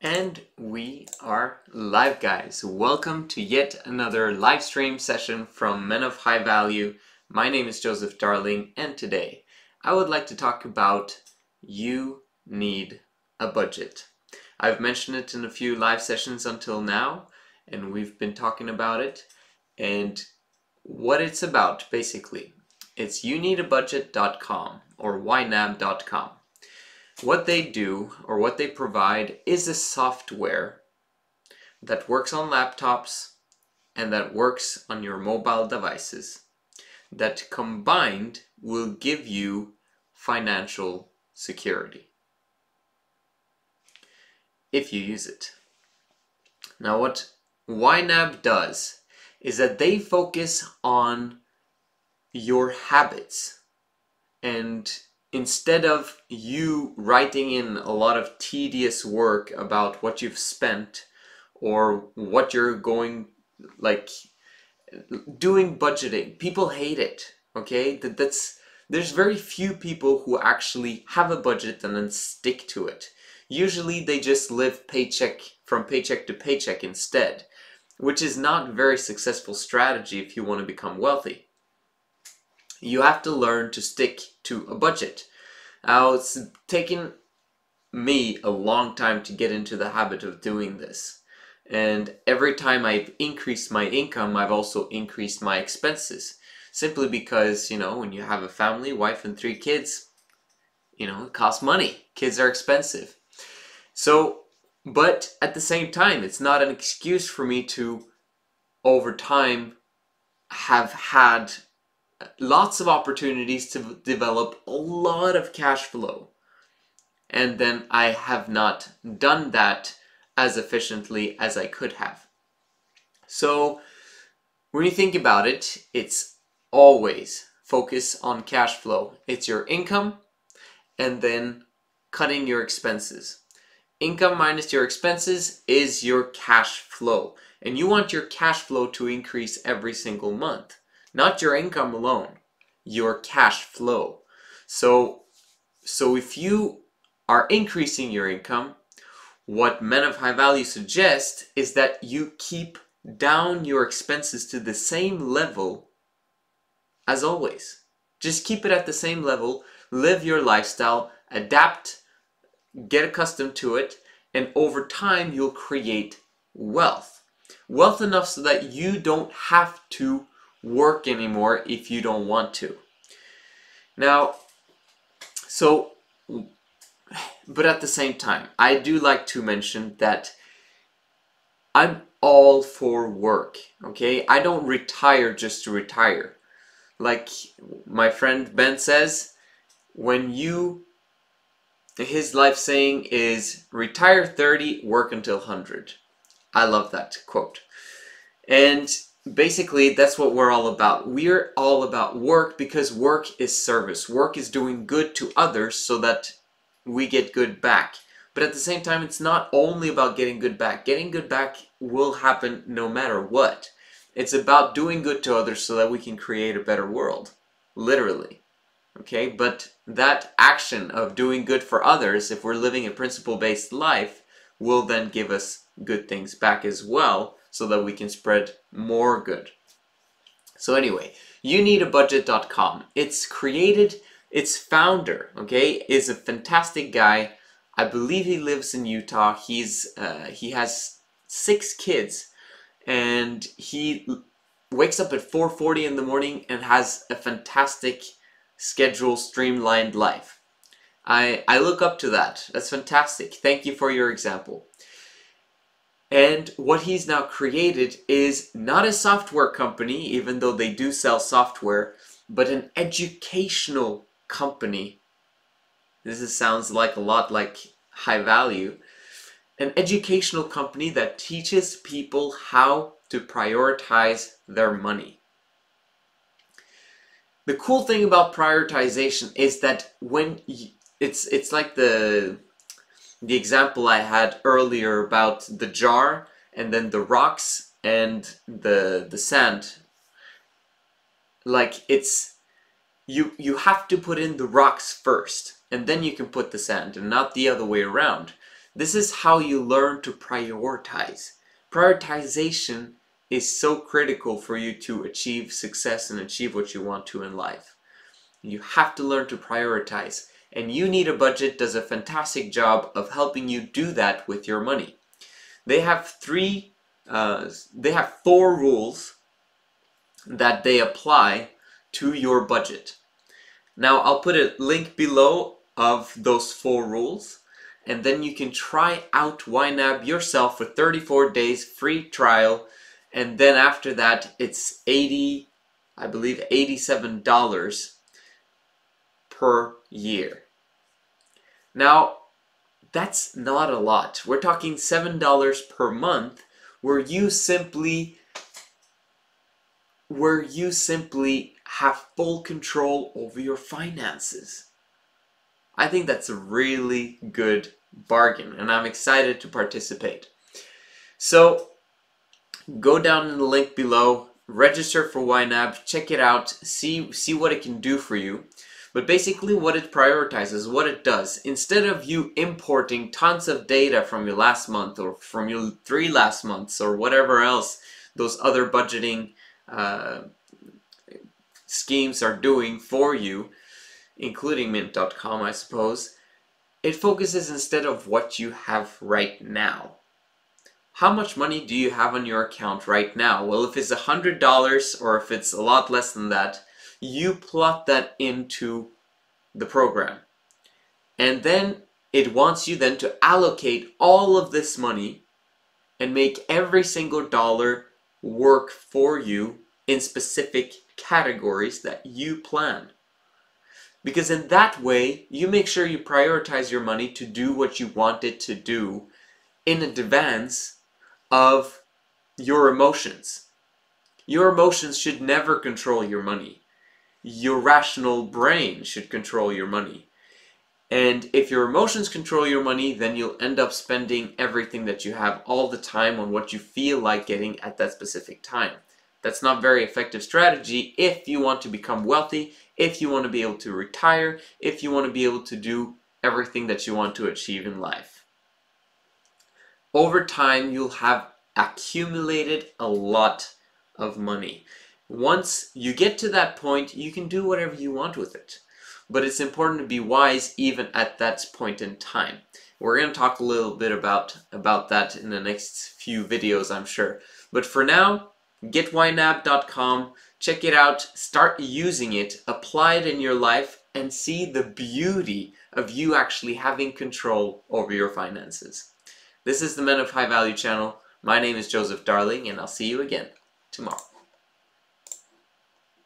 And we are live, guys. Welcome to yet another live stream session from Men of High Value. My name is Joseph Darling, and today I would like to talk about you need a budget. I've mentioned it in a few live sessions until now, and we've been talking about it. And what it's about, basically, it's youneedabudget.com or ynab.com. What they do, or what they provide, is a software that works on laptops and that works on your mobile devices that combined will give you financial security if you use it. Now, what YNAB does is that they focus on your habits, and instead of you writing in a lot of tedious work about what you've spent or what you're going, like doing budgeting, people hate it, okay? There's very few people who actually have a budget and then stick to it. Usually they just live from paycheck to paycheck instead, which is not a very successful strategy if you want to become wealthy. You have to learn to stick to a budget. Now, it's taken me a long time to get into the habit of doing this. And every time I've increased my income, I've also increased my expenses. Simply because, when you have a family, wife and 3 kids, it costs money. Kids are expensive. So, but at the same time, it's not an excuse for me to, over time, have had lots of opportunities to develop a lot of cash flow, and then I have not done that as efficiently as I could have. So when you think about it, it's always focus on cash flow. It's your income and then cutting your expenses. Income minus your expenses is your cash flow, and you want your cash flow to increase every single month. Not your income alone, your cash flow. So if you are increasing your income, what Men of High Value suggest is that you keep down your expenses to the same level as always. Just keep it at the same level, live your lifestyle, adapt, get accustomed to it, and over time you'll create wealth. Wealth enough so that you don't have to work anymore if you don't want to. Now, but at the same time, I do like to mention that I'm all for work, okay? I don't retire just to retire. Like my friend Ben says, his life saying is, retire 30, work until 100. I love that quote. And basically, that's what we're all about. We're all about work because work is service. Work is doing good to others so that we get good back. But at the same time, it's not only about getting good back. Getting good back will happen no matter what. It's about doing good to others so that we can create a better world. Literally. Okay? But that action of doing good for others, if we're living a principle-based life, will then give us good things back as well, so that we can spread more good. So anyway, youneedabudget.com. Its founder, okay, is a fantastic guy. I believe he lives in Utah. He has 6 kids, and he wakes up at 4:40 in the morning and has a fantastic schedule, streamlined life. I look up to that. That's fantastic. Thank you for your example. And what he's now created is not a software company, even though they do sell software, but an educational company. Sounds like a lot like High Value. An educational company that teaches people how to prioritize their money. The cool thing about prioritization is that it's like the example I had earlier about the jar and then the rocks and the sand. Like you have to put in the rocks first and then you can put the sand, and not the other way around. This is how you learn to prioritize. Prioritization is so critical for you to achieve success and achieve what you want to in life. You have to learn to prioritize, and You Need a Budget does a fantastic job of helping you do that with your money. They have four rules that they apply to your budget. Now I'll put a link below of those four rules, and then you can try out YNAB yourself for 34 days free trial, and then after that it's $87 per year. Now that's not a lot. We're talking $7 per month where you simply have full control over your finances. I think that's a really good bargain, and I'm excited to participate. So go down in the link below, register for YNAB, check it out, see what it can do for you. But basically what it prioritizes, what it does, instead of you importing tons of data from your last month or from your 3 last months or whatever else those other budgeting schemes are doing for you, including Mint.com, I suppose, it focuses instead of what you have right now. How much money do you have on your account right now? Well, if it's $100 or if it's a lot less than that, you plot that into the program. And then it wants you then to allocate all of this money and make every single dollar work for you in specific categories that you plan. Because in that way, you make sure you prioritize your money to do what you want it to do in advance of your emotions. Your emotions should never control your money. Your rational brain should control your money. And if your emotions control your money, then you'll end up spending everything that you have all the time on what you feel like getting at that specific time. That's not very effective strategy if you want to become wealthy, if you want to be able to retire, if you want to be able to do everything that you want to achieve in life. Over time, you'll have accumulated a lot of money. Once you get to that point, you can do whatever you want with it. But it's important to be wise even at that point in time. We're going to talk a little bit about that in the next few videos, I'm sure. But for now, get YNAB.com, check it out, start using it, apply it in your life, and see the beauty of you actually having control over your finances. This is the Men of High Value channel. My name is Joseph Darling, and I'll see you again tomorrow.